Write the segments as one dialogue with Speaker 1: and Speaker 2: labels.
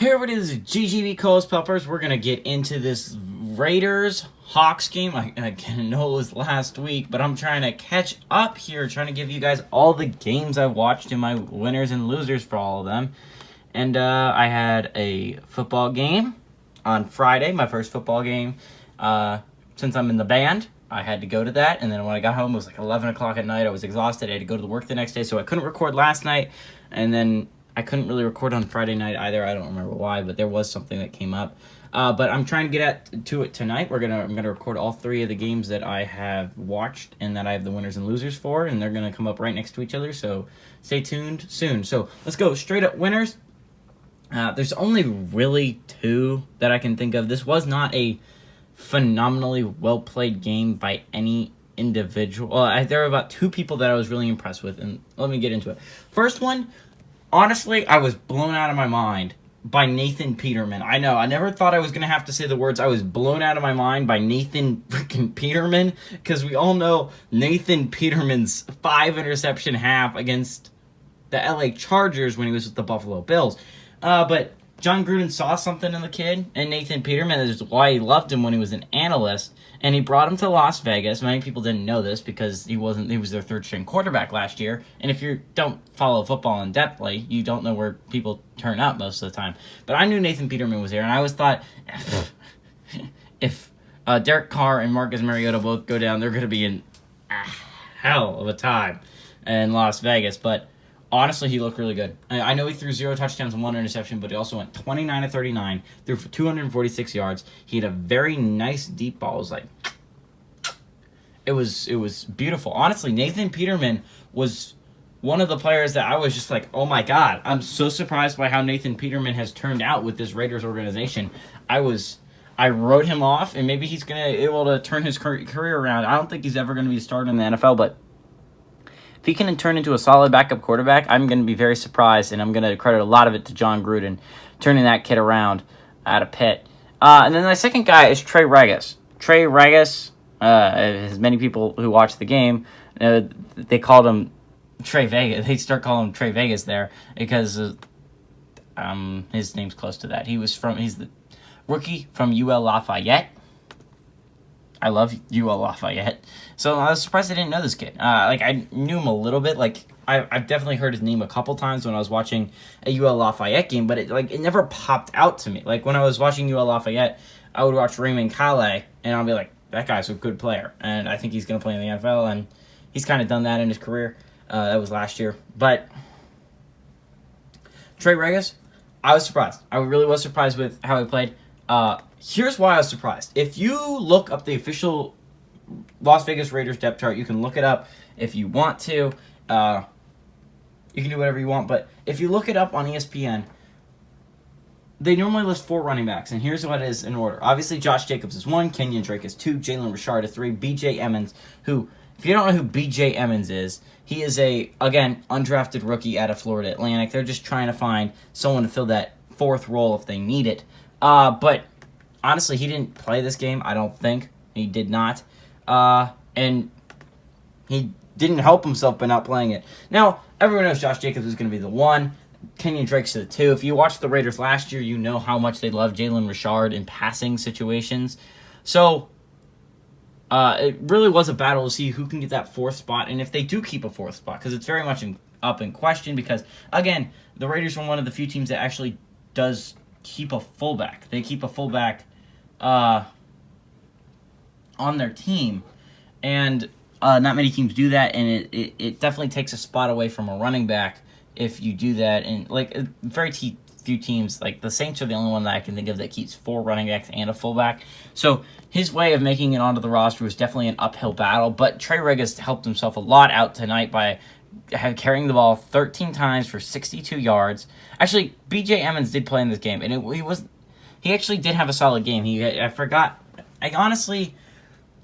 Speaker 1: Here it is, GGB Coles Peppers. We're going to get into this Raiders-Hawks game. I know it was last week, but I'm trying to catch up here, trying to give you guys all the games I've watched and my winners and losers for all of them. And I had a football game on Friday, my first football game. Since I'm in the band, I had to go to that. And then when I got home, it was like 11 o'clock at night. I was exhausted. I had to go to work the next day, so I couldn't record last night. And then I couldn't really record on Friday night either. I don't remember why, but there was something that came up. But I'm trying to get to it tonight. I'm gonna record all three of the games that I have watched and that I have the winners and losers for, and they're gonna come up right next to each other. So stay tuned soon. So let's go straight up winners. There's only really two that I can think of. This was not a phenomenally well played game by any individual. There were about two people that I was really impressed with, and let me get into it. First one. Honestly, I was blown out of my mind by Nathan Peterman. I know, I never thought I was going to have to say the words I was blown out of my mind by Nathan freaking Peterman, because we all know Nathan Peterman's 5-interception half against the LA Chargers when he was with the Buffalo Bills. But John Gruden saw something in the kid, and Nathan Peterman is why he loved him when he was an analyst, and he brought him to Las Vegas. Many people didn't know this because he was their third-string quarterback last year, and if you don't follow football in depthly, you don't know where people turn up most of the time. But I knew Nathan Peterman was there, and I always thought, if Derek Carr and Marcus Mariota both go down, they're going to be in a hell of a time in Las Vegas, but honestly, he looked really good. I know he threw 0 touchdowns and 1 interception, but he also went 29 of 39, threw for 246 yards. He had a very nice deep ball. It was beautiful. Honestly, Nathan Peterman was one of the players that I was just like, oh my God, I'm so surprised by how Nathan Peterman has turned out with this Raiders organization. I wrote him off, and maybe he's going to be able to turn his career around. I don't think he's ever going to be a starter in the NFL, but if he can turn into a solid backup quarterback, I'm going to be very surprised, and I'm going to credit a lot of it to John Gruden turning that kid around out of Pitt. And then my second guy is Trey Regis. Trey Regis, as many people who watch the game, they called him Trey Vegas. They start calling him Trey Vegas there because his name's close to that. He's the rookie from UL Lafayette. I love UL Lafayette. So I was surprised I didn't know this kid. I knew him a little bit. I've definitely heard his name a couple times when I was watching a UL Lafayette game, but it never popped out to me. Like, when I was watching UL Lafayette, I would watch Raymond Calais, and I'll be like, that guy's a good player, and I think he's going to play in the NFL, and he's kind of done that in his career. That was last year. But Trey Regis, I was surprised. I really was surprised with how he played. Here's why I was surprised. If you look up the official Las Vegas Raiders depth chart, you can look it up if you want to. You can do whatever you want, but if you look it up on ESPN, they normally list 4 running backs, and here's what it is in order. Obviously, Josh Jacobs is 1, Kenyon Drake is 2, Jalen Richard is 3, B.J. Emmons, who, if you don't know who B.J. Emmons is, he is again, undrafted rookie out of Florida Atlantic. They're just trying to find someone to fill that 4th role if they need it. But honestly, he didn't play this game, I don't think. He did not. And he didn't help himself by not playing it. Now, everyone knows Josh Jacobs is going to be the 1. Kenyon Drake's the 2. If you watched the Raiders last year, you know how much they love Jalen Richard in passing situations. So, it really was a battle to see who can get that 4th spot, and if they do keep a 4th spot, because it's very much up in question, because, again, the Raiders are one of the few teams that actually does keep a fullback. They keep a fullback on their team, and not many teams do that, and it definitely takes a spot away from a running back if you do that. And very few teams, like the Saints are the only one that I can think of that keeps 4 running backs and a fullback. So his way of making it onto the roster was definitely an uphill battle, but Trey Regis helped himself a lot out tonight by carrying the ball 13 times for 62 yards. Actually, B.J. Emmons did play in this game, and he actually did have a solid game.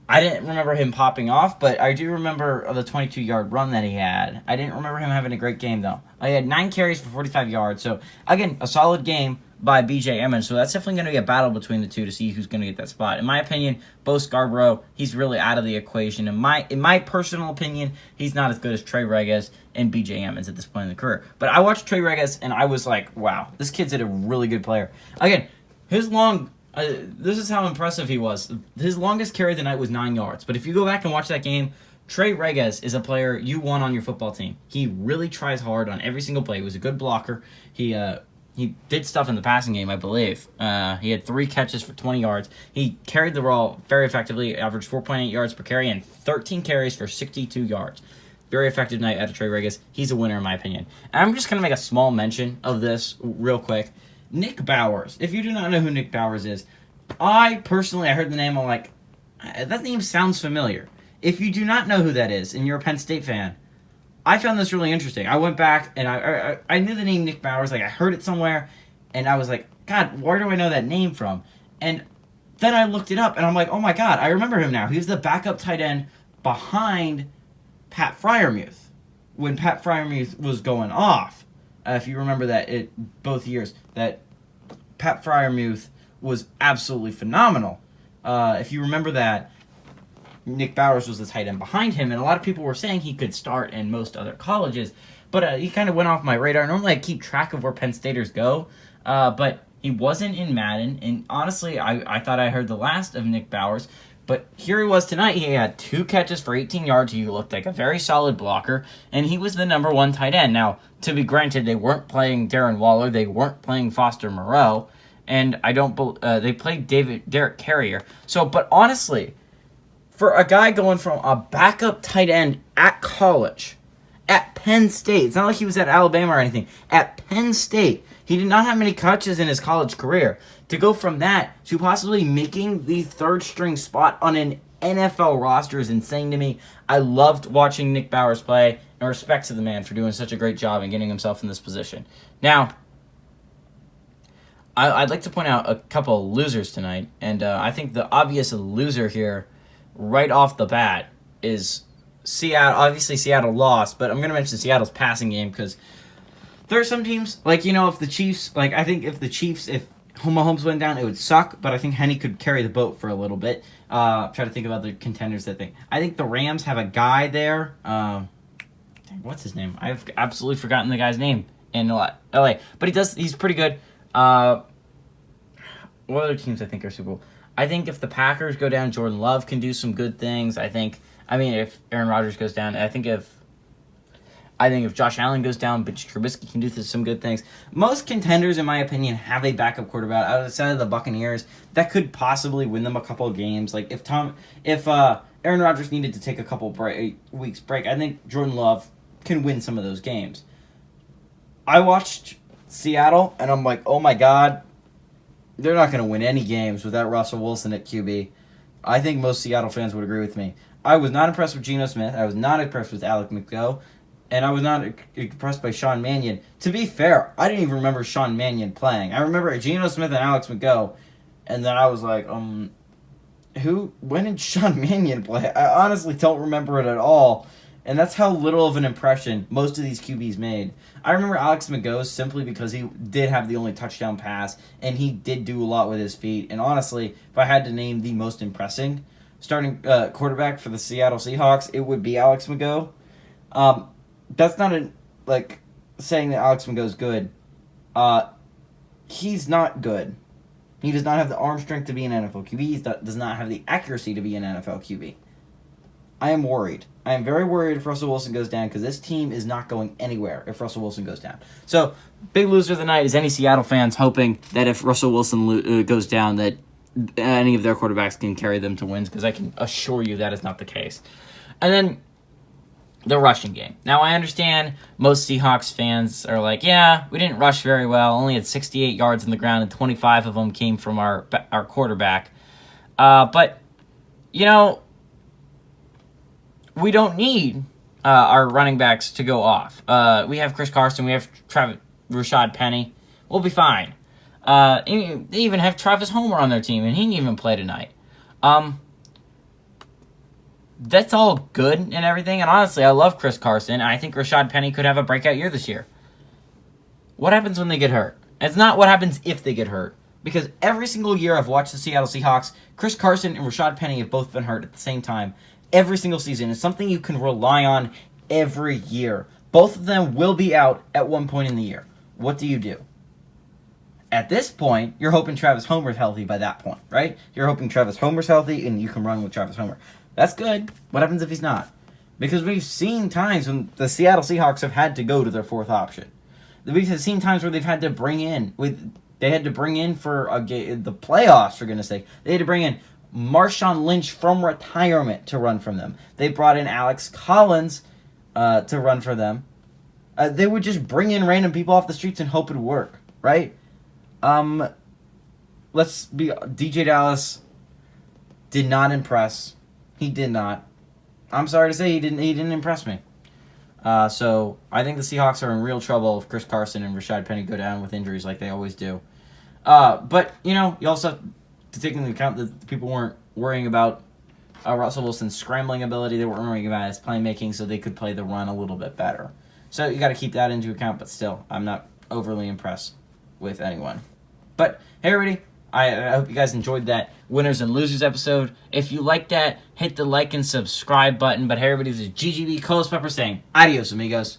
Speaker 1: I didn't remember him popping off, but I do remember the 22-yard run that he had. I didn't remember him having a great game, though. He had 9 carries for 45 yards, so, again, a solid game, by B.J. Emmons, so that's definitely going to be a battle between the two to see who's going to get that spot. In my opinion, Bo Scarborough, he's really out of the equation. In my personal opinion, he's not as good as Trey Regis and B.J. Emmons at this point in the career. But I watched Trey Regis, and I was like, wow, this kid's a really good player. Again, this is how impressive he was. His longest carry of the night was 9 yards. But if you go back and watch that game, Trey Regis is a player you want on your football team. He really tries hard on every single play. He was a good blocker. He did stuff in the passing game, I believe. He had 3 catches for 20 yards. He carried the ball very effectively, averaged 4.8 yards per carry, and 13 carries for 62 yards. Very effective night out of Trey Regis. He's a winner in my opinion. And I'm just going to make a small mention of this real quick. Nick Bowers. If you do not know who Nick Bowers is, I heard the name, I'm like, that name sounds familiar. If you do not know who that is, and you're a Penn State fan, I found this really interesting. I went back, and I knew the name Nick Bowers. Like, I heard it somewhere, and I was like, God, where do I know that name from? And then I looked it up, and I'm like, oh my God, I remember him now. He was the backup tight end behind Pat Freiermuth when Pat Freiermuth was going off. If you remember that, both years, that Pat Freiermuth was absolutely phenomenal. If you remember that, Nick Bowers was the tight end behind him, and a lot of people were saying he could start in most other colleges, but he kind of went off my radar. Normally I keep track of where Penn Staters go, but he wasn't in Madden, and honestly, I thought I heard the last of Nick Bowers, but here he was tonight. He had 2 catches for 18 yards. He looked like a very solid blocker, and he was the number 1 tight end. Now, to be granted, they weren't playing Darren Waller, they weren't playing Foster Moreau, and they played Derek Carrier. So, but honestly, for a guy going from a backup tight end at college, at Penn State, it's not like he was at Alabama or anything, at Penn State, he did not have many catches in his college career. To go from that to possibly making the 3rd string spot on an NFL roster is insane to me. I loved watching Nick Bowers play, and respect to the man for doing such a great job and getting himself in this position. Now, I'd like to point out a couple of losers tonight, and I think the obvious loser here right off the bat is Seattle. Obviously, Seattle lost, but I'm going to mention Seattle's passing game because there are some teams, like, if the Chiefs, I think if Mahomes went down, it would suck, but I think Henny could carry the boat for a little bit. Try to think about the contenders that I think the Rams have a guy there. What's his name? I've absolutely forgotten the guy's name in LA, but he's pretty good. What other teams I think are Super Bowl? I think if the Packers go down, Jordan Love can do some good things. If Aaron Rodgers goes down, I think if Josh Allen goes down, Mitch Trubisky can do some good things. Most contenders, in my opinion, have a backup quarterback outside of the Buccaneers that could possibly win them a couple of games. Like if Aaron Rodgers needed to take a couple weeks break, I think Jordan Love can win some of those games. I watched Seattle, and I'm like, oh my God, they're not going to win any games without Russell Wilson at QB. I think most Seattle fans would agree with me. I was not impressed with Geno Smith. I was not impressed with Alec McGough. And I was not impressed by Sean Mannion. To be fair, I didn't even remember Sean Mannion playing. I remember Geno Smith and Alex McGough. And then I was like, when did Sean Mannion play? I honestly don't remember it at all. And that's how little of an impression most of these QBs made. I remember Alex McGough simply because he did have the only touchdown pass, and he did do a lot with his feet. And honestly, if I had to name the most impressing starting quarterback for the Seattle Seahawks, it would be Alex McGough. That's not saying that Alex McGough is good. He's not good. He does not have the arm strength to be an NFL QB. He does not have the accuracy to be an NFL QB. I am worried. I am very worried if Russell Wilson goes down because this team is not going anywhere if Russell Wilson goes down. So, big loser of the night is any Seattle fans hoping that if Russell Wilson goes down that any of their quarterbacks can carry them to wins because I can assure you that is not the case. And then the rushing game. Now, I understand most Seahawks fans are like, yeah, we didn't rush very well. Only had 68 yards on the ground, and 25 of them came from our quarterback. But, we don't need our running backs to go off. We have Chris Carson. We have Rashad Penny. We'll be fine. They even have Travis Homer on their team, and he didn't even play tonight. That's all good and everything, and honestly, I love Chris Carson, and I think Rashad Penny could have a breakout year this year. What happens when they get hurt? It's not what happens if they get hurt. Because every single year I've watched the Seattle Seahawks, Chris Carson and Rashad Penny have both been hurt at the same time. Every single season. It's something you can rely on every year. Both of them will be out at one point in the year. What do you do? At this point, you're hoping Travis Homer's healthy by that point, right? You're hoping Travis Homer's healthy and you can run with Travis Homer. That's good. What happens if he's not? Because we've seen times when the Seattle Seahawks have had to go to their fourth option. We've seen times where they've had to bring in, they had to bring in for the playoffs, for goodness sake. They had to bring in Marshawn Lynch from retirement to run from them. They brought in Alex Collins to run for them. They would just bring in random people off the streets and hope it would work, right? DJ Dallas did not impress. He did not. I'm sorry to say he didn't impress me. So I think the Seahawks are in real trouble if Chris Carson and Rashad Penny go down with injuries like they always do. But, you also have to take into account that people weren't worrying about Russell Wilson's scrambling ability. They weren't worrying about his playmaking, so they could play the run a little bit better. So you got to keep that into account, but still, I'm not overly impressed with anyone. But, hey, everybody. I hope you guys enjoyed that winners and losers episode. If you like that, hit the like and subscribe button. But hey, everybody, this is GGB Coles Pepper saying adios, amigos.